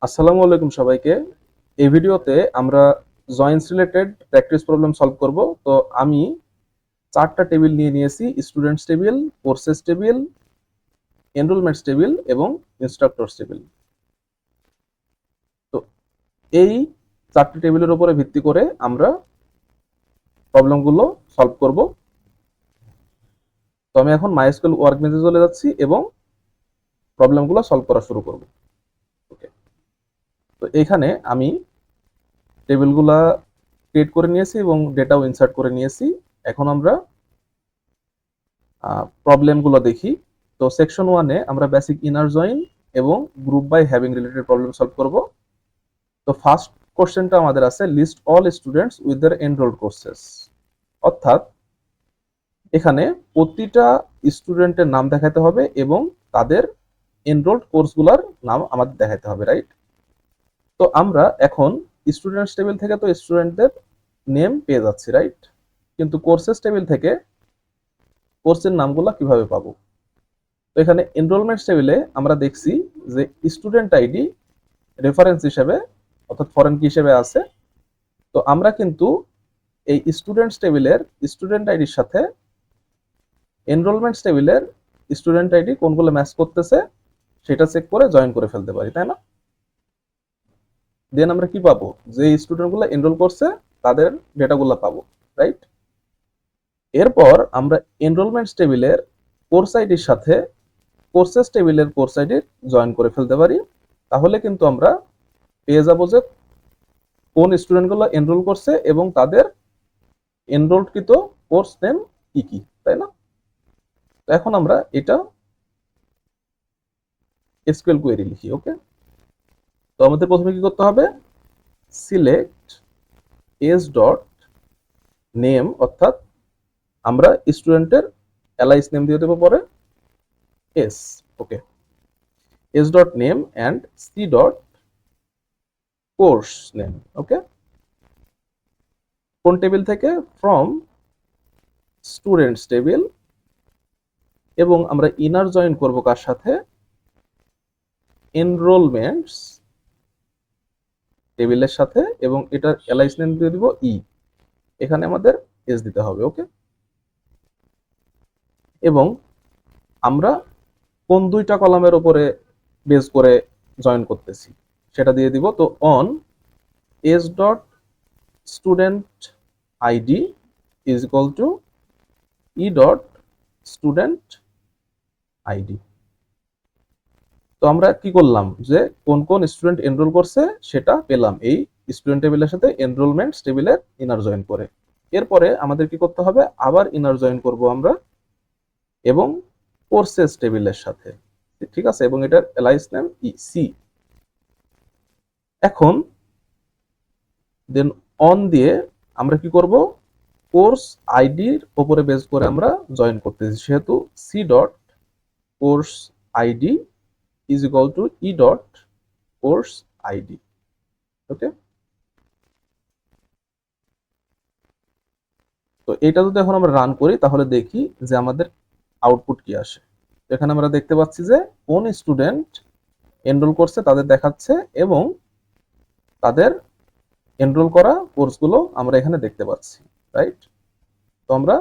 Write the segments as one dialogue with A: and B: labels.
A: আসসালামু আলাইকুম সবাইকে। এই ভিডিওতে আমরা joints related practice problem solve করব। তো আমি চারটা টেবিল নিয়ে নিয়েছি: students table, courses table, enrolments table এবং ইনস্ট্রাক্টরস টেবিল। তো এই চারটি টেবিলের উপরে ভিত্তি করে আমরা প্রবলেমগুলো সলভ করব। তো আমি এখন মাইস্কুল ওয়ার্কবেঞ্চে চলে যাচ্ছি এবং প্রবলেমগুলো সলভ করা শুরু করব। ওকে, তো এখানে আমি টেবিলগুলা ক্রিয়েট করে নিয়েছি এবং ডেটাও ইনসার্ট করে নিয়েছি। এখন আমরা প্রবলেমগুলো দেখি। তো সেকশন 1-এ আমরা বেসিক ইনার জয়েন এবং group by having related problem solve করব। তো ফার্স্ট কোশ্চেনটা আমাদের আছে list all students with their enrolled courses. অর্থাৎ এখানে প্রতিটা স্টুডেন্টের নাম দেখাতে হবে এবং তাদের এনরোলড কোর্সগুলোর নাম আমাদের দেখাতে হবে, রাইট? তো আমরা এখন স্টুডেন্টস টেবিল থেকে তো স্টুডেন্টদের নেম পেয়ে যাচ্ছি, রাইট? কিন্তু কোর্সেস টেবিল থেকে কোর্সের নামগুলো কিভাবে পাবো? তো এখানে এনরোলমেন্টস টেবিলে আমরা দেখছি যে স্টুডেন্ট আইডি রেফারেন্স হিসেবে অর্থাৎ ফরেন কি হিসেবে আছে। তো আমরা কিন্তু এই স্টুডেন্টস টেবিলের স্টুডেন্ট আইডির সাথে এনরোলমেন্টস টেবিলের স্টুডেন্ট আইডি কোনগুলো ম্যাচ করতেছে সেটা চেক করে জয়েন করে ফেলতে পারি, তাই না? দেন আমরা কি পাবো? যে স্টুডেন্টগুলো এনরোল করছে তাদের ডেটাগুলো পাবো, রাইট? এরপর আমরা এনরোলমেন্টস টেবিলের কোর্স আইডির সাথে কোর্সেস টেবিলের কোর্স আইডি জয়েন করে ফেলতে পারি। তাহলে কিন্তু আমরা পেয়ে যাবো যে কোন স্টুডেন্টগুলো এনরোল করছে এবং তাদের এনরোলকৃত কোর্স নেম কি কি, তাই না? তো এখন আমরা এটা এসকিউএল কোয়েরি লিখি। ওকে, তো আমাদের প্রথমে কি করতে হবে? সিলেক্ট এস ডট নেম, অর্থাৎ আমরা স্টুডেন্টের এলআইস নেম দিয়ে দেবো পরে S. Okay, S dot name and C dot course name. Okay, কোন টেবিল থেকে? From students table. এবং আমরা ইনার জয়েন করব কার সাথে? এনরোলমেন্টস টেবিলের সাথে, এবং এটার এলআইস নেম দিয়ে দিব ই। এখানে আমাদের এস দিতে হবে। ওকে, এবং আমরা কোন দুইটা কলামের উপরে বেস করে জয়েন করতেছি সেটা দিয়ে দিব। তো on s dot student ID is equal to E dot student ID. তো আমরা কি করলাম যে কোন কোন স্টুডেন্ট এনরোল করছে সেটা পেলাম এই স্টুডেন্ট টেবিলের সাথে এনরোলমেন্টস টেবিলের ইনার জয়েন করে। এরপরে আমাদের কি করতে হবে? আবার ইনার জয়েন করব আমরা এবং কোর্সেস টেবিলের সাথে, ঠিক আছে? এবং এটার এলাইস নেম সি। এখন দেন অন দিয়ে আমরা কি করব? কোর্স আইডির উপরে বেস করে আমরা জয়েন করতেছি, সেহেতু C dot course ID is equal to E dot course ID. Okay, তো এটা যদি এখন আমরা রান করি তাহলে দেখি যে আমাদের আউটপুট কি আসে। এখানে আমরা দেখতে পাচ্ছি যে কোন স্টুডেন্ট এনরোল করছে তাদের দেখাচ্ছে এবং তাদের এনরোল করা কোর্সগুলো আমরা এখানে দেখতে পাচ্ছি, রাইট? তো আমরা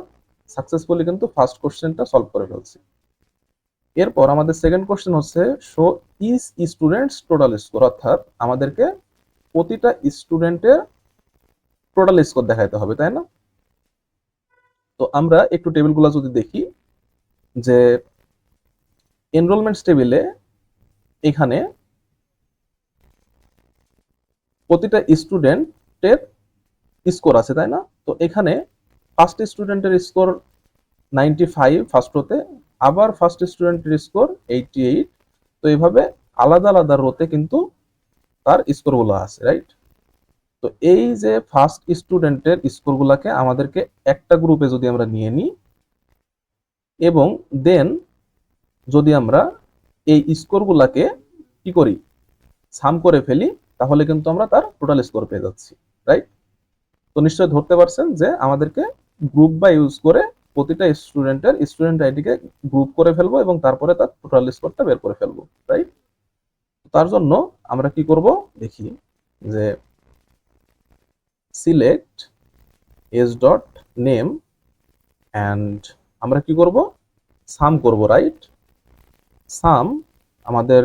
A: সাকসেসফুলি কিন্তু ফার্স্ট কোশ্চেনটা সলভ করে ফেলছি। এরপর আমাদের সেকেন্ড কোশ্চেন হচ্ছে show is students total score, অর্থাৎ আমাদেরকে প্রতিটা স্টুডেন্টের টোটাল স্কোর দেখাইতে হবে, তাই না? তো আমরা একটু টেবিলগুলো যদি দেখি যে এনরোলমেন্টস টেবিলে এখানে প্রতিটা স্টুডেন্টের স্কোর আছে, তাই না? তো এখানে ফার্স্ট স্টুডেন্টের স্কোর 95 ফার্স্ট রোতে, আবার ফার্স্ট স্টুডেন্টের স্কোর 88। তো এইভাবে আলাদা আলাদা রোতে কিন্তু তার স্কোরগুলো আছে, রাইট? তো এই যে ফার্স্ট স্টুডেন্টের স্কোরগুলোকে আমাদেরকে একটা গ্রুপে যদি আমরা নিয়ে নিই এবং দেন যদি আমরা এই স্কোরগুলোকে কি করি? সাম করে ফেলি, তাহলে কিন্তু আমরা তার টোটাল স্কোর পেয়ে যাচ্ছি, রাইট? তো নিশ্চয়ই ধরতে পারছেন যে আমাদেরকে গ্রুপ বাই ইউজ করে প্রতিটা স্টুডেন্টের স্টুডেন্ট আইডিকে গ্রুপ করে ফেলবো এবং তারপরে তার টোটাল স্কোরটা বের করে ফেলবো, রাইট? তার জন্য আমরা কি করব দেখি, যে select S dot name and আমরা কি করব, সাম করব, রাইট? সাম আমাদের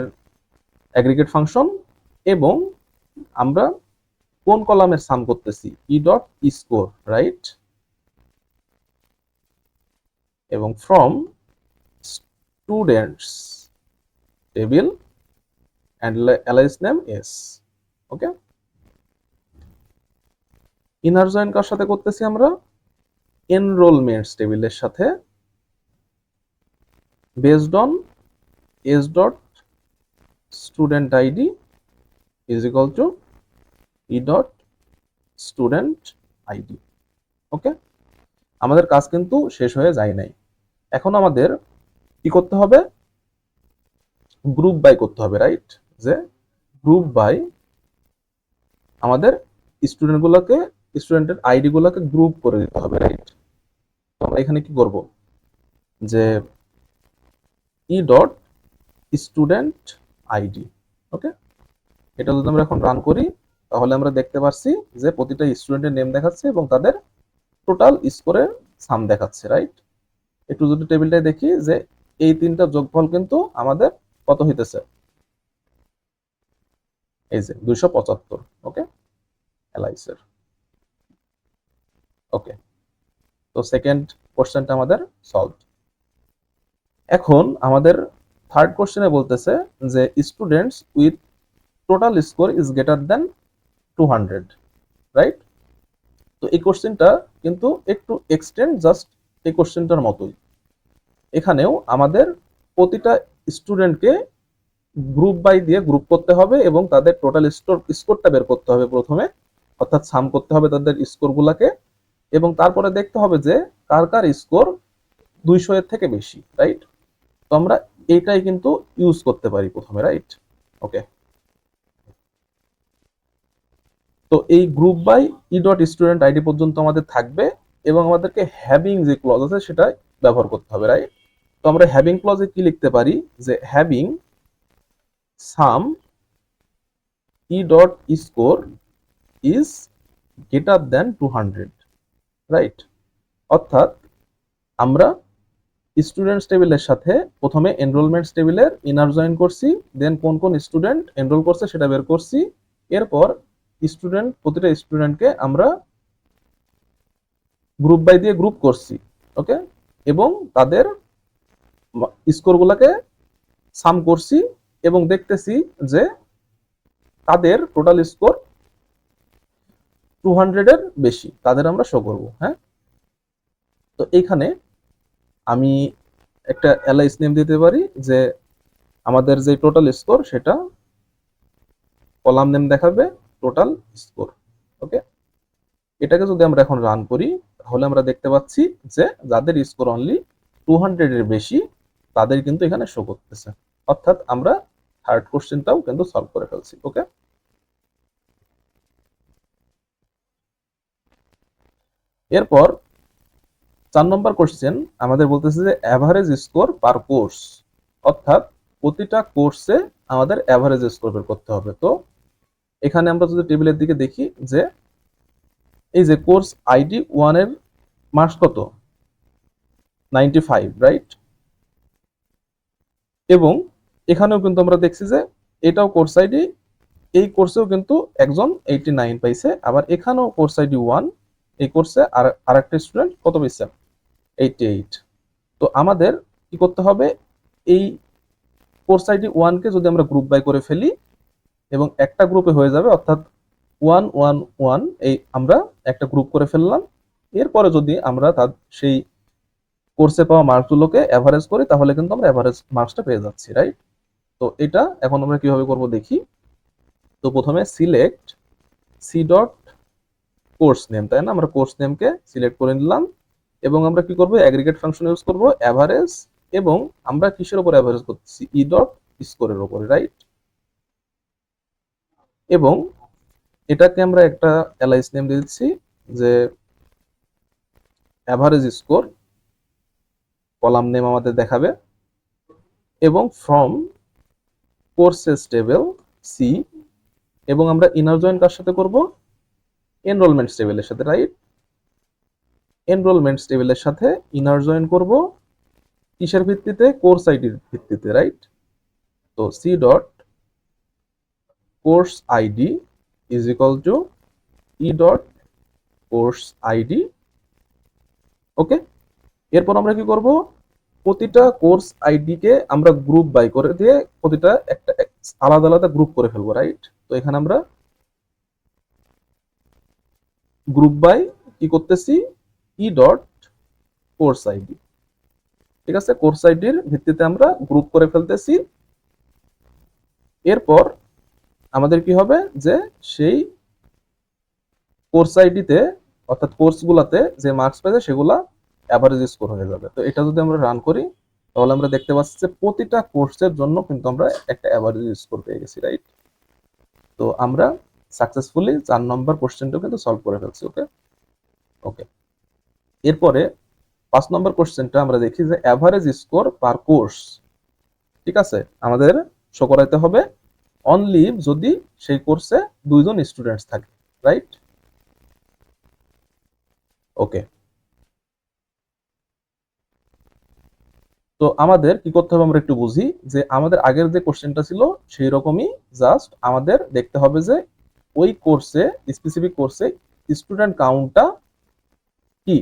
A: অ্যাগ্রিগেট ফাংশন, এবং আমরা কোন কলামের সাম করতেছি, ই ডট স্কোর, রাইট? এবং from students table and alias name s. Okay, inner join কার সাথে করতেছি আমরা, এনরোলমেন্টস টেবিলের সাথে, based on s dot student ID is equal to E dot student ID. Okay, আমাদের কাজ কিন্তু শেষ হয়ে যায় নাই। এখন আমাদের কি করতে হবে, গ্রুপ বাই করতে হবে, রাইট? যে গ্রুপ বাই আমাদের স্টুডেন্টের আইডি গুলোকে গ্রুপ করে দিতে হবে, রাইট? তো আমরা এখানে কি করব, যে ই ডট স্টুডেন্ট আইডি। ওকে, এটা যদি আমরা এখন রান করি তাহলে আমরা দেখতে পাচ্ছি যে প্রতিটা স্টুডেন্টের নেম দেখাচ্ছে এবং তাদের টোটাল স্কোরের সাম দেখাচ্ছে, রাইট? একটু যদি টেবিলটায় দেখি যে এই তিনটা যোগফল কিন্তু আমাদের কত হইতেছে, এই যে 275। ওকে, এলআইসের। ওকে, তো সেকেন্ড কোশ্চেনটা আমাদের সলভ। এখন আমাদের থার্ড কোশ্চেনে বলতেছে যে students with total score is greater then 200, right? তো এই কোশ্চেনটা কিন্তু একটু এক্সটেন্ড জাস্ট এই কোশ্চেনটার মতোই। এখানেও আমাদের প্রতিটা স্টুডেন্টকে গ্রুপ বাই দিয়ে গ্রুপ করতে হবে এবং তাদের টোটাল স্কোরটা বের করতে হবে প্রথমে, অর্থাৎ সাম করতে হবে তাদের স্কোরগুলোকে, এবং তারপরে দেখতে হবে যে কার কার স্কোর 200 এর থেকে বেশি, রাইট? তো আমরা এইটাই কিন্তু ইউজ করতে পারি প্রথমে, রাইট? ওকে, তো এই group by E dot student ID পর্যন্ত আমাদের থাকবে এবং আমাদেরকে হ্যাভিং যে ক্লজ আছে সেটা ব্যবহার করতে হবে, রাইট? তো আমরা হ্যাভিং ক্লজে কি লিখতে পারি, যে having some E dot score is greater then 200, right? অর্থাৎ আমরা স্টুডেন্টস টেবিলের সাথে প্রথমে এনরোলমেন্টস টেবিলের ইনার জয়েন করছি, দেন কোন কোন স্টুডেন্ট এনরোল করছে সেটা বের করছি, এরপর প্রতিটা স্টুডেন্টকে আমরা গ্রুপ বাই দিয়ে গ্রুপ করছি। ওকে, এবং তাদের স্কোরগুলোকে সাম করছি এবং দেখতেছি যে তাদের টোটাল স্কোর 200 এর বেশি, তাদের আমরা শো করব। হ্যাঁ, তো এইখানে আমি একটা এলআইস নেম দিতে পারি, যে আমাদের যে টোটাল স্কোর সেটা কলাম নেম দেখাবে টোটাল স্কোর। ওকে, এটাকে যদি আমরা এখন রান করি তাহলে আমরা দেখতে পাচ্ছি যে যাদের স্কোর অনলি 200 এর বেশি তাদের কিন্তু এখানে শো করতেছে, অর্থাৎ আমরা থার্ড কোশ্চেনটাও কিন্তু সলভ করে ফেলছি। ওকে, এরপর 4 নম্বর কোশ্চেন আমাদের বলতেছে যে অ্যাভারেজ স্কোর পার কোর্স, অর্থাৎ প্রতিটা কোর্সে আমাদের অ্যাভারেজ স্কোর বের করতে হবে। তো এখানে আমরা যদি টেবিলের দিকে দেখি যে এই যে কোর্স আইডি 1 এর মার্কস কত, 95, রাইট? এবং এখানেও কিন্তু আমরা দেখছি যে এটাও কোর্স আইডি, এই কোর্সেও কিন্তু একজন 89 পাইছে, আবার এখানেও কোর্স আইডি 1, এই কোর্সে আরেকটা স্টুডেন্ট কত পাইছে, 88। তো আমাদের কি করতে হবে, এই কোর্স আইডি 1 কে যদি আমরা গ্রুপ বাই করে ফেলি এবং একটা গ্রুপে হয়ে যাবে, অর্থাৎ 111, এই আমরা একটা গ্রুপ করে ফেললাম। এরপরে যদি আমরা তার সেই কোর্সে পাওয়া মার্কসগুলোকে অ্যাভারেজ করি তাহলে কিন্তু আমরা অ্যাভারেজ মার্কসটা পেয়ে যাচ্ছি, রাইট? তো এটা এখন আমরা কিভাবে করব দেখি। তো প্রথমে select C dot course name, তাই না? আমরা কোর্স নেমকে সিলেক্ট করে নিলাম এবং আমরা কি করব, অ্যাগ্রিগেট ফাংশন ইউজ করব অ্যাভারেজ, এবং আমরা কিসের উপর অ্যাভারেজ করতেছি, ই ডট স্কোরের উপরে, রাইট? এবং এটাকে আমরা একটা এলআইস নেম দিয়ে দিচ্ছি, যে অ্যাভারেজ স্কোর, কলাম নেম আমাদের দেখাবে, এবং ফ্রম কোর্সেস টেবিল সি, এবং আমরা ইনার জয়েন কার সাথে করব? এনরোলমেন্টস টেবিলের সাথে, রাইট? এনরোলমেন্টস টেবিলের সাথে ইনার জয়েন করব কিসের ভিত্তিতে? কোর্স আইডির ভিত্তিতে, রাইট? তো c dot course ID is equal to E dot course ID. Okay, এরপর আমরা কি করব? প্রতিটা কোর্স আইডি কে আমরা গ্রুপ বাই করে দিয়ে প্রতিটা একটা আলাদা আলাদা গ্রুপ করে ফেলবো, রাইট? তো এখানে আমরা গ্রুপ বাই কি করতেছি? ই ডট কোর্স আইডি, ঠিক আছে? কোর্স আইডির ভিত্তিতে আমরা গ্রুপ করে ফেলতেছি। এরপর আমাদের কি হবে? যে সেই কোর্স আইডিতে অর্থাৎ কোর্সগুলোতে যে মার্কস পেয়েছে সেগুলা অ্যাভারেজ স্কোর হয়ে যাবে। তো এটা যদি আমরা রান করি তাহলে আমরা দেখতে পাচ্ছি যে প্রতিটা কোর্সের জন্য কিন্তু আমরা একটা অ্যাভারেজ স্কোর পেয়ে গেছি, রাইট? তো আমরা সাকসেসফুলি 4 নম্বর কোশ্চেনটা কিন্তু সলভ করে ফেলছি। ওকে ওকে, এরপরে 5 নম্বর কোশ্চেনটা আমরা দেখি যে অ্যাভারেজ স্কোর পার কোর্স, ঠিক আছে, আমাদের শো করাইতে হবে অনলি যদি সেই কোর্সে 2 জন স্টুডেন্টস থাকে, রাইট? ওকে, তো আমাদের কি করতে হবে আমরা একটু বুঝি। যে আমাদের আগের যে কোশ্চেনটা ছিল সেই রকমই, জাস্ট আমাদের দেখতে হবে যে ওই কোর্সে, স্পেসিফিক কোর্সে স্টুডেন্ট কাউন্টটা কি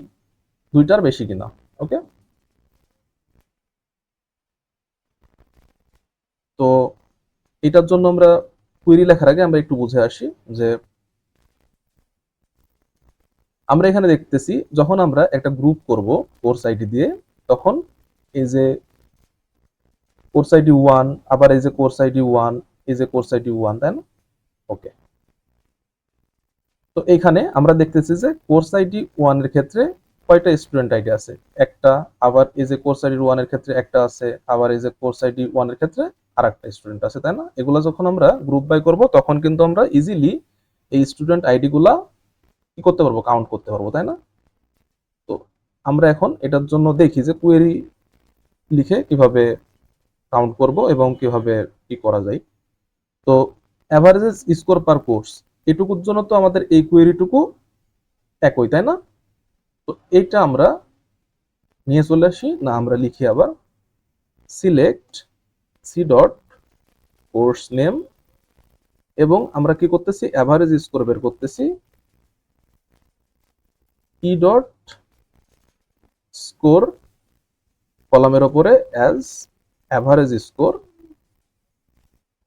A: 2টার বেশি কিনা। ওকে, তো এটার জন্য আমরা কুয়েরি লেখার আগে আমরা একটু বুঝে আসি যে আমরা এখানে দেখতেছি যখন আমরা একটা গ্রুপ করব কোর্স আইডি দিয়ে, তখন এই যে কোর্স আইডি 1, আবার এই যে কোর্স আইডি 1, এই যে কোর্স আইডি 1, তাই না? ওকে, তো এখানে আমরা দেখতেছি যে কোর্স আইডি 1 এর ক্ষেত্রে কয়টা স্টুডেন্ট আইডি আছে? একটা। আবার এই যে কোর্স আইডি 1 এর ক্ষেত্রে একটা আছে, আবার এই যে কোর্স আইডি 1 এর ক্ষেত্রে আরেকটা স্টুডেন্ট আছে, তাই না? এগুলো যখন আমরা গ্রুপ বাই করব তখন কিন্তু আমরা ইজিলি এই স্টুডেন্ট আইডি গুলা কি করতে পারবো? কাউন্ট করতে পারবো, তাই না? তো আমরা এখন এটার জন্য দেখি যে কুয়েরি লিখে কিভাবে কাউন্ট করব এবং কিভাবে কি করা যায়। তো অ্যাভারেজ স্কোর পার কোর্স, এটুকুর জন্য তো আমাদের এই কুয়েরিটুকু একই, তাই না? তো এইটা আমরা নিয়ে চলে আসি, না আমরা লিখি আবার select C dot course name, এবং আমরা কি করতেছি? অ্যাভারেজ স্কোর বের করতেছি ই ডট স্কোর কলামের ওপরে অ্যাজ অ্যাভারেজ স্কোর।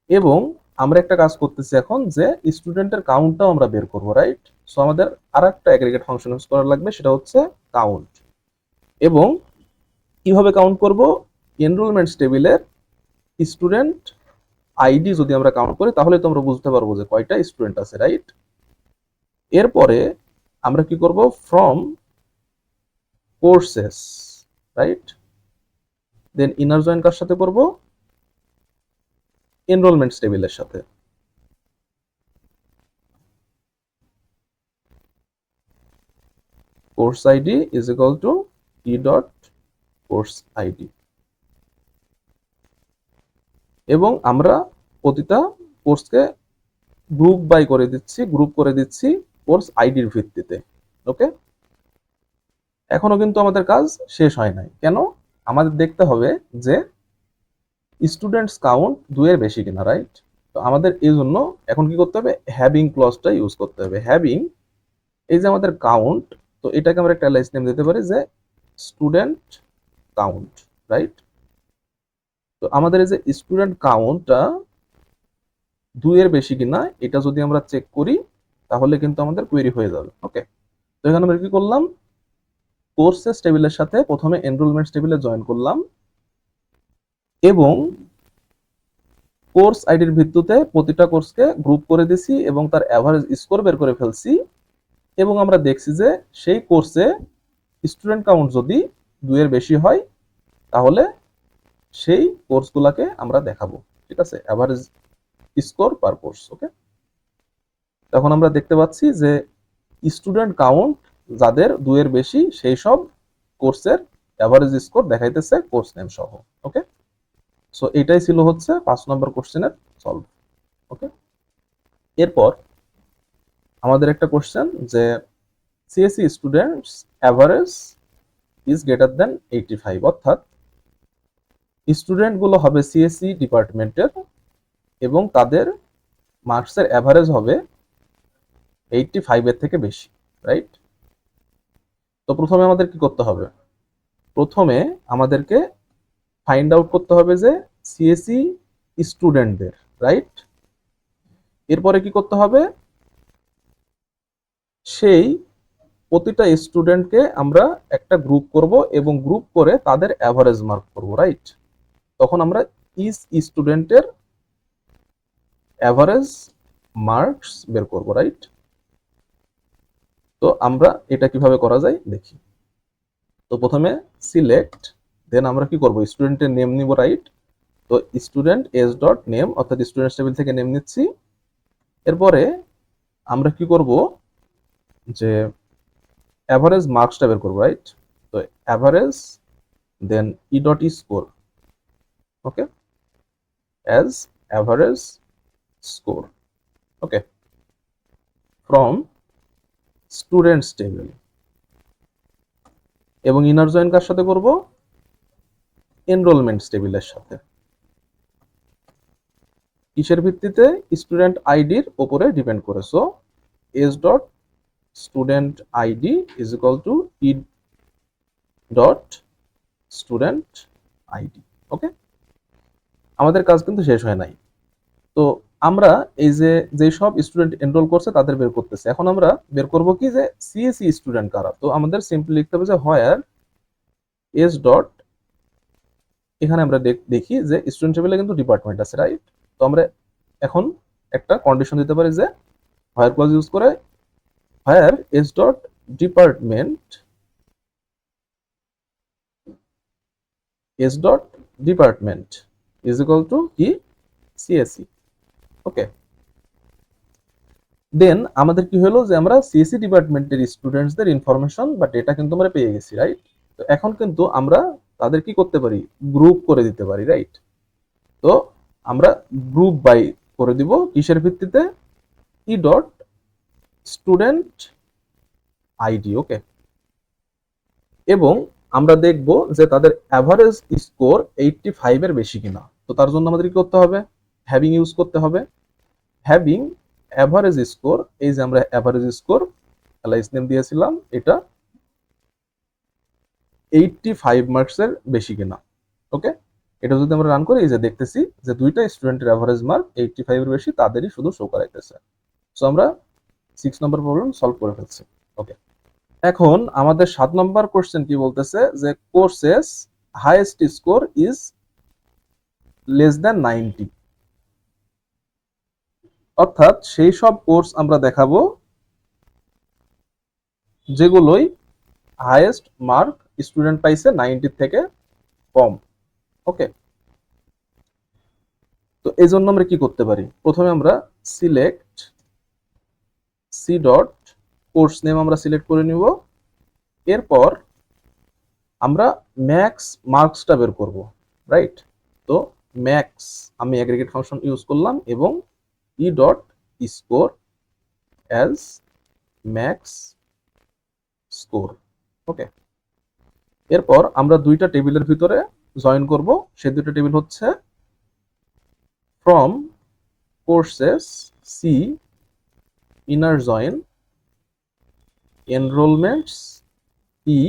A: এবং আমরা একটা কাজ করতেছি এখন যে স্টুডেন্টের কাউন্টটাও আমরা বের করবো, রাইট? সো আমাদের আর একটা অ্যাগ্রিগেট ফাংশন ইউজ করা লাগবে, সেটা হচ্ছে কাউন্ট। এবং কিভাবে কাউন্ট করব? এনরোলমেন্টস টেবিলের স্টুডেন্ট আইডি যদি আমরা কাউন্ট করি তাহলে তো আমরা বুঝতে পারবো যে কয়টা স্টুডেন্ট আছে, রাইট? এরপরে আমরা কি করব? From courses, right? Then inner join কার সাথে করব? এনরোলমেন্টস টেবিলের সাথে। Course ID is equal to E dot course ID, এবং আমরা প্রতিটা কোর্সকে গ্রুপ বাই করে দিচ্ছি, গ্রুপ করে দিচ্ছি কোর্স আইডির ভিত্তিতে। ওকে, এখনো কিন্তু আমাদের কাজ শেষ হয় নাই। কেন? আমাদের দেখতে হবে যে স্টুডেন্টস কাউন্ট 2 এর বেশি কিনা, রাইট? তো আমাদের এই জন্য এখন কি করতে হবে? হ্যাভিং ক্লজটা ইউজ করতে হবে। হ্যাভিং, এই যে আমাদের কাউন্ট, তো এটাকে আমরা একটা এলএস নেম দিতে পারি যে স্টুডেন্ট কাউন্ট, রাইট? তো আমাদের এই যে স্টুডেন্ট কাউন্টটা 2 এর বেশি কিনা এটা যদি আমরা চেক করি তাহলে কিন্তু আমাদের কোয়েরি হয়ে যাবে। ওকে, তো এখানে আমরা কি করলাম? কোর্সেস টেবিলের সাথে প্রথমে এনরোলমেন্টস টেবিলে জয়েন করলাম, এবং কোর্স আইডির ভিত্তিতে প্রতিটা কোর্সকে গ্রুপ করে দিছি এবং তার অ্যাভারেজ স্কোর বের করে ফেলছি। এবং আমরা দেখছি যে সেই কোর্সে স্টুডেন্ট কাউন্ট যদি 2 এর বেশি হয় তাহলে সেই কোর্সগুলোকে আমরা দেখাবো, ঠিক আছে? অ্যাভারেজ স্কোর পার কোর্স। ওকে, তখন আমরা দেখতে পাচ্ছি যে স্টুডেন্ট কাউন্ট যাদের 2 এর বেশি সেই সব কোর্সের অ্যাভারেজ স্কোর দেখাইতেছে কোর্স নেম সহ। ওকে, সো এটাই ছিল হচ্ছে 5 নম্বর কোশ্চেনের সলভ। ওকে, এরপর আমাদের একটা কোশ্চেন যে CSC students average is greater দেন 85, অর্থাৎ স্টুডেন্টগুলো হবে সিএসসি ডিপার্টমেন্টের এবং তাদের মার্কসের অ্যাভারেজ হবে 85 এর থেকে বেশি, রাইট? তো প্রথমে আমাদের কি করতে হবে? প্রথমে আমাদেরকে ফাইন্ড আউট করতে হবে যে সিএসসি স্টুডেন্টদের, রাইট? এরপরে কি করতে হবে? সেই প্রতিটা স্টুডেন্টকে আমরা একটা গ্রুপ করব এবং গ্রুপ করে তাদের অ্যাভারেজ মার্ক করব, রাইট? তখন আমরা ইচ স্টুডেন্টের অ্যাভারেজ মার্কস বের করব, রাইট? তো আমরা এটা কিভাবে করা যায় দেখি। তো প্রথমে সিলেক্ট, দেন আমরা কি করব? স্টুডেন্টের নেম নিব, রাইট? তো স্টুডেন্ট এস ডট নেম, অর্থাৎ স্টুডেন্টস টেবিল থেকে নেম নিচ্ছি। এরপরে আমরা কি করব? যে অ্যাভারেজ মার্কসটা বের করব, রাইট? তো average, then E dot score, okay, as average score, okay, from students table. এবং ইনার জয়েন কার সাথে করব? এনরোলমেন্টস টেবিলের সাথে। কিসের ভিত্তিতে? স্টুডেন্ট আইডির উপরে ডিপেন্ড করে। So s dot student ID is equal to E dot student ID, okay. আমাদের কাজ কিন্তু শেষ হয় নাই। তো আমরা এই যে যেসব স্টুডেন্ট এনরোল করছে তাদের বের করতেছে, এখন আমরা বের করব কি যে সিএসসি স্টুডেন্ট কারা। তো আমাদের সিম্পলি লিখতে হবে যে হোয়ার এস ডট, এখানে আমরা দেখি যে স্টুডেন্ট টেবিলে কিন্তু ডিপার্টমেন্ট আছে, রাইট? তো আমরা এখন একটা কন্ডিশন দিতে পারি যে হোয়ার ক্লজ ইউজ করে where s dot department s dot department is equal to কি? CSC, okay. দেন আমাদের কি হলো যে আমরা সিএসসি ডিপার্টমেন্টের স্টুডেন্টসদের ইনফরমেশন বা ডেটা কিন্তু আমরা পেয়ে গেছি, রাইট? তো এখন কিন্তু আমরা তাদের কি করতে পারি? গ্রুপ করে দিতে পারি, রাইট? তো আমরা গ্রুপ বাই করে দিব কিসের ভিত্তিতে? ই ডট স্টুডেন্ট আইডি, ওকে। এবং আমরা দেখব যে তাদের অ্যাভারেজ স্কোর 85 এর বেশি কিনা। তো তার জন্য আমাদের কি করতে হবে? হ্যাভিং ইউজ করতে হবে। হ্যাভিং অ্যাভারেজ স্কোর, এই যে আমরা অ্যাভারেজ স্কোর এলআইস নেম দিয়েছিলাম, এটা 85 মার্কসের বেশি কিনা, ওকে। এটা যদি আমরা রান করি, এই যে দেখতেছি যে দুইটা স্টুডেন্টের অ্যাভারেজ মার্ক 85 এর বেশি, তাদেরই শুধু শো করাইতেছে। সো আমরা 6 নম্বর প্রবলেম সলভ করে ফেলছি, ওকে। এখন আমাদের 7 নম্বর কোশ্চেন কি বলতেছে যে courses highest score is less than 90, অর্থাৎ সেই সব কোর্স আমরা দেখাবো যেগুলোই হাইয়েস্ট মার্ক স্টুডেন্ট পাইছে 90 থেকে কম, ওকে। তো এই জন্য আমরা কি করতে পারি? প্রথমে আমরা select C dot course name আমরা সিলেক্ট করে নিব। এরপর আমরা ম্যাক্স মার্কসটা বের করব, রাইট? তো ম্যাক্স আমি অ্যাগ্রিগেট ফাংশন ইউজ করলাম এবং e dot score as max score, okay. এরপর আমরা দুইটা টেবিলের ভিতরে জয়েন করব। সেই দুইটা টেবিল হচ্ছে from courses c inner join enrolments e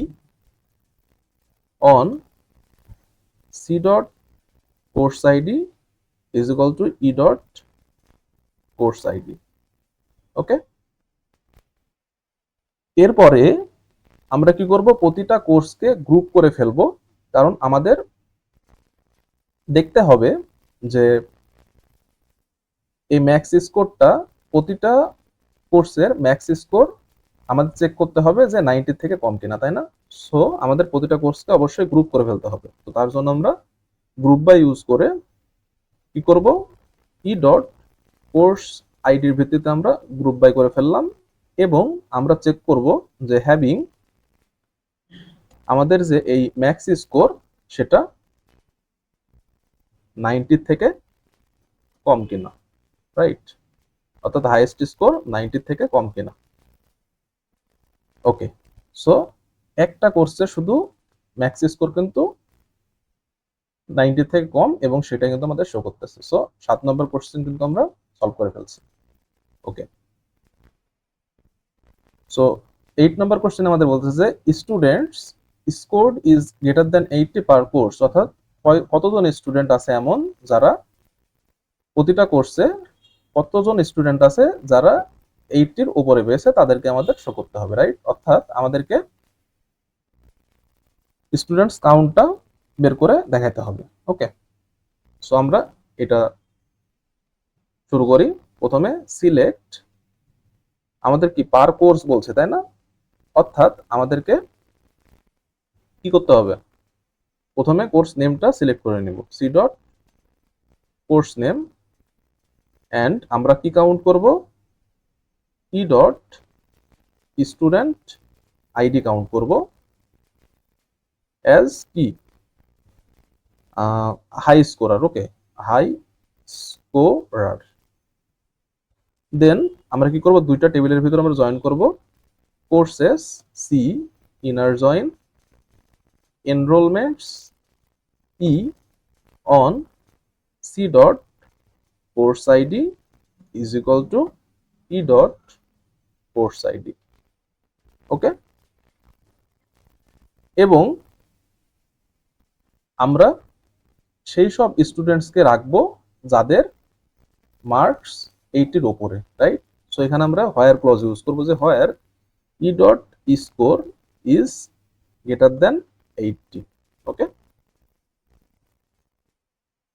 A: on c dot course ID is equal to E dot course ID, okay. এরপরে আমরা কি করব? প্রতিটা কোর্সকে গ্রুপ করে ফেলবো, কারণ আমাদের দেখতে হবে যে এই ম্যাক্স স্কোরটা, প্রতিটা কোর্সের ম্যাক্স স্কোর আমাদের চেক করতে হবে যে 90 থেকে কম কিনা, তাই না? সো আমাদের প্রতিটা কোর্সকে অবশ্যই গ্রুপ করে ফেলতে হবে। তো তার জন্য আমরা গ্রুপ বাই ইউজ করে কি করব? ই ডট কোর্স আইডির ভিত্তিতে আমরা গ্রুপ বাই করে ফেললাম এবং আমরা চেক করব যে হ্যাভিং আমাদের যে এই ম্যাক্স স্কোর সেটা 90 থেকে কম কিনা। রাইট, অর্থাৎ হাইয়েস্ট স্কোর 90 থেকে কম কিনা। ওকে, সো একটা কোর্সে শুধু ম্যাক্স স্কোর কিন্তু 90 থেকে কম এবং সেটা কিন্তু আমাদের শো করতেছে। সো 7 নম্বর কোশ্চেন কিন্তু আমরা সলভ করে ফেলছি। ওকে, সো 8 নম্বর কোশ্চেন আমাদের বলতেছে যে students scored is greater than 80 per course, অর্থাৎ কতজন স্টুডেন্ট আছে এমন যারা প্রতিটা কোর্সে কতজন স্টুডেন্ট আছে যারা 80 এর উপরে পেয়েছে তাদেরকে আমাদের শো করতে হবে, রাইট। অর্থাৎ আমাদেরকে স্টুডেন্টস কাউন্টটা বের করে দেখাতে হবে। ওকে, সো আমরা এটা শুরু করি। প্রথমে সিলেক্ট, আমাদের কি পার কোর্স বলছে তাই না, অর্থাৎ আমাদেরকে কি করতে হবে, প্রথমে কোর্স নেমটা সিলেক্ট করে নিব, c dot course name, and আমরা কি কাউন্ট করব, e dot student ID count করব অ্যাজ কি high scorer. Okay, high scorer. Then আমরা কি করব, দুইটা টেবিলের ভিতরে আমরা জয়েন করব, courses c inner join enrolments e on c dot course ID is equal to E dot course ID. Okay, এবং আমরা সেই সব স্টুডেন্টসকে রাখবো যাদের মার্কস 80 এর উপরে, রাইট। সো এখানে আমরা হোয়ার ক্লজ ইউজ করবো, যে where e dot score is greater than 80। Okay,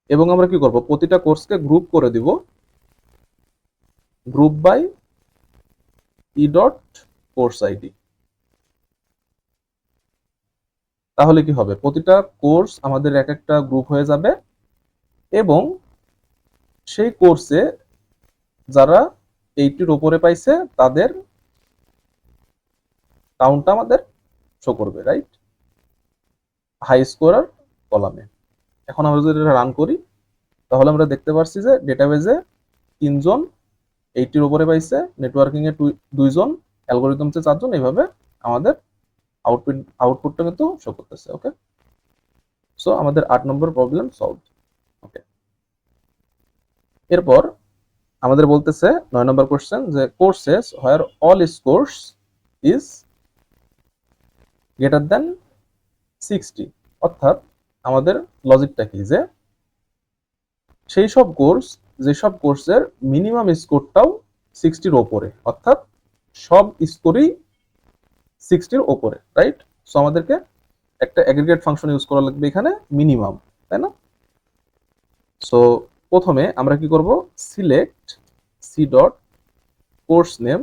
A: এবং আমরা কি করব, প্রতিটা কোর্সকে গ্রুপ করে দিব, group by E dot course ID. তাহলে কি হবে, প্রতিটা কোর্স আমাদের এক একটা গ্রুপ হয়ে যাবে এবং সেই কোর্সে যারা 80 এর উপরে পাইছে তাদের কাউন্টটা আমাদের শো করবে, রাইট, হাই স্কোরার কলামে। এখন আমরা যদি এটা রান করি তাহলে আমরা দেখতে পাচ্ছি যে ডেটাবেজে 3 জন 80 এর উপরে পাইছে, নেটওয়ার্কিং এ 2 জন, অ্যালগরিদমসে 4 জন, এইভাবে আমাদের আউটপুটটা কিন্তু শো করতেছে। ওকে, সো আমাদের 8 নম্বর প্রবলেম সলভ। ওকে, এরপর আমাদের বলতেছে 9 নম্বর কোশ্চেন, যে courses where all scores is greater দেন 60, অর্থাৎ আমাদের লজিকটা কি, যে সেই সব কোর্স যেসব কোর্সের মিনিমাম স্কোরটাও 60 এর উপরে, অর্থাৎ সব স্কোরই 60 এর উপরে, রাইট। সো আমাদেরকে একটা অ্যাগ্রিগেট ফাংশন ইউজ করা লাগবে এখানে, মিনিমাম, তাই না। সো প্রথমে আমরা কি করব, select C dot course name,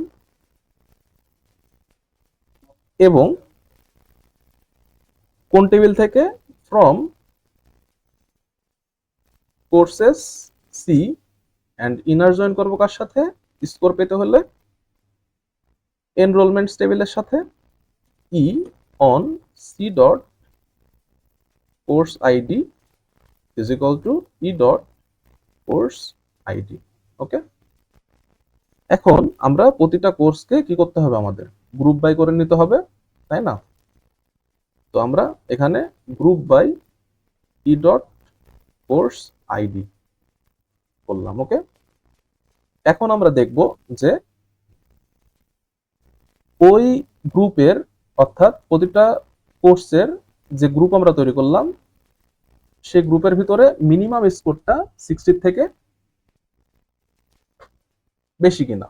A: এবং কোন টেবিল থেকে, from courses c, and inner join করবো কার সাথে, স্কোর পেতে হলে এনরোলমেন্টস টেবিলের সাথে, e on c dot course ID is equal to E dot course ID. Okay, এখন আমরা প্রতিটা কোর্সকে কি করতে হবে, আমাদের গ্রুপ বাই করে নিতে হবে, তাই না। তো আমরা এখানে group by E dot course ID করলাম। ওকে, এখন আমরা দেখব যে ওই গ্রুপের, অর্থাৎ প্রতিটা কোর্সের যে গ্রুপ আমরা তৈরি করলাম সেই গ্রুপের ভিতরে মিনিমাম স্কোরটা 60 থেকে বেশি কিনা,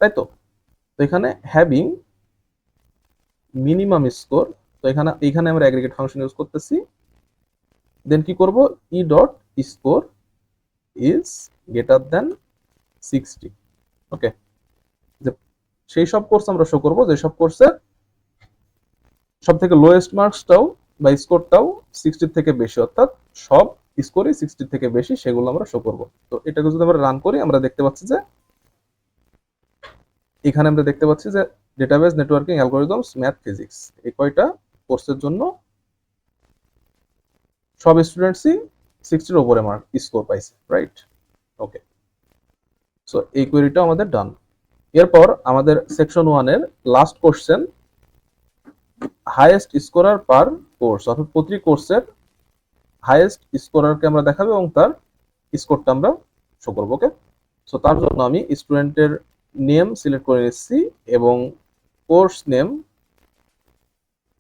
A: তাই তো। তো এখানে হ্যাভিং মিনিমাম স্কোর, তো এখানে আমরা অ্যাগ্রিগেট ফাংশন ইউজ করতেছি, দেন কি করব, e dot score is greater দেন 60। ওকে, যে সেই সব কোর্স আমরা শো করব যেসব কোর্সে সব থেকে লোয়েস্ট মার্কসটাও বা স্কোরটাও 60 থেকে বেশি, অর্থাৎ সব স্কোরই 60 থেকে বেশি, সেগুলো আমরা শো করব। তো এটাকে যদি আমরা রান করি আমরা দেখতে পাচ্ছি যে এখানে আমরা দেখতে পাচ্ছি যে database, networking, algorithms, math, physics, এই কয়টা কোর্সের জন্য সব স্টুডেন্টসই 60 এর উপরে মার্ক স্কোর পাইছে, রাইট। ওকে, সো এই কোয়েরিটা আমাদের ডান। এরপর আমাদের সেকশন 1 এর লাস্ট কোশ্চেন, হাইয়েস্ট স্কোরার পার কোর্স, অর্থাৎ প্রতি কোর্সের হাইয়েস্ট স্কোরারকে আমরা দেখাবো এবং তার স্কোরটা আমরা শো করবো। ওকে, সো তার জন্য আমি স্টুডেন্টের নেম সিলেক্ট করে নিচ্ছি এবং কোর্স নেম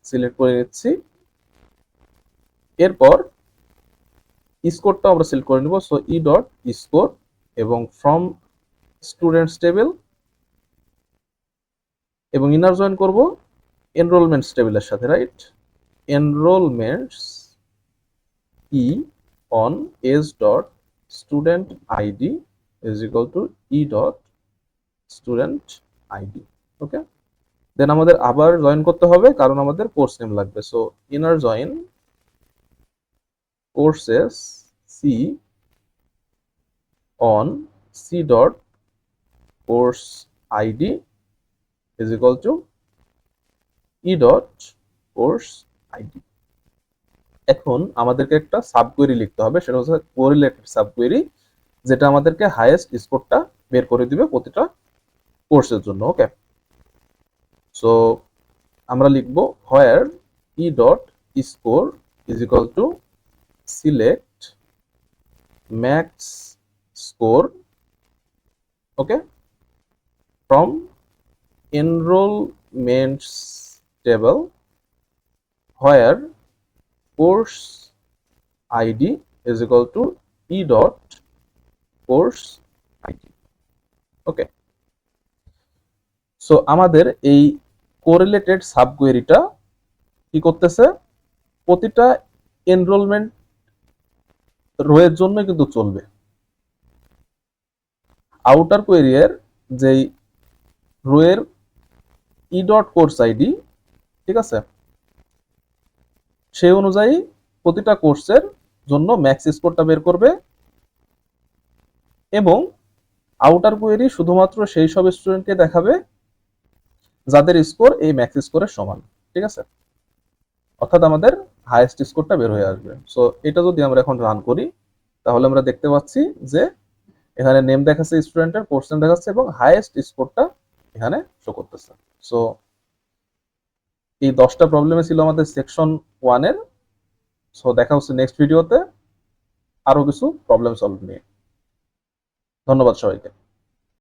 A: সিলেক্ট করে নিচ্ছি। এরপর স্কোরটা আমরা সিলেক্ট করে নিব। সো ই ডট স্কোর এবং ফ্রম স্টুডেন্টস টেবিল এবং ইনার জয়েন করব এনরোলমেন্টস টেবিলের সাথে, right? Enrolments e on s dot student ID is equal to E dot student ID. Okay, then আমাদের আবার জয়েন করতে হবে কারণ আমাদের কোর্স নেম লাগবে। So inner join courses c on c dot course ID is equal to e dot course id। এখন আমাদেরকে একটা সাব কোয়েরি লিখতে হবে, সেটা হচ্ছে কোরিলেটেড সাব কোয়েরি, যেটা আমাদেরকে হাইয়েস্ট স্কোরটা বের করে দিবে প্রতিটা কোর্সের জন্য। ওকে, সো আমরা লিখব where e dot score is equal to select max score, okay, from enrollments table where course id is equal to e dot course id। Okay, so আমাদের এই কোরিলেটেড সাব কোয়েরিটা কি করতেছে, প্রতিটা এনরোলমেন্ট রোয়ের জন্য কিন্তু চলবে। আউটার কোয়েরি এর যেই রোয়ের ই ডট কোর্স আইডি, ঠিক আছে, সেই অনুযায়ী প্রতিটা কোর্সের জন্য ম্যাক্স স্কোরটা বের করবে এবং আউটার কোয়েরি শুধুমাত্র সেই সব স্টুডেন্টকে দেখাবে যাদের স্কোর এই ম্যাক্স স্কোরের সমান। ঠিক আছে, অর্থাৎ আমাদের হাইয়েস্ট স্কোরটা বের হয়ে আসবে। সো এটা যদি আমরা এখন রান করি তাহলে আমরা দেখতে পাচ্ছি যে এখানে নেম দেখাচ্ছে স্টুডেন্টের, কোর্স নেম দেখাচ্ছে এবং হাইয়েস্ট স্কোরটা এখানে শো করতেছে। সো এই 10টা প্রবলেমে ছিল আমাদের সেকশন 1 এর। সো দেখা হচ্ছে নেক্সট ভিডিওতে আরো কিছু প্রবলেম সলভ নিয়ে। ধন্যবাদ সবাইকে।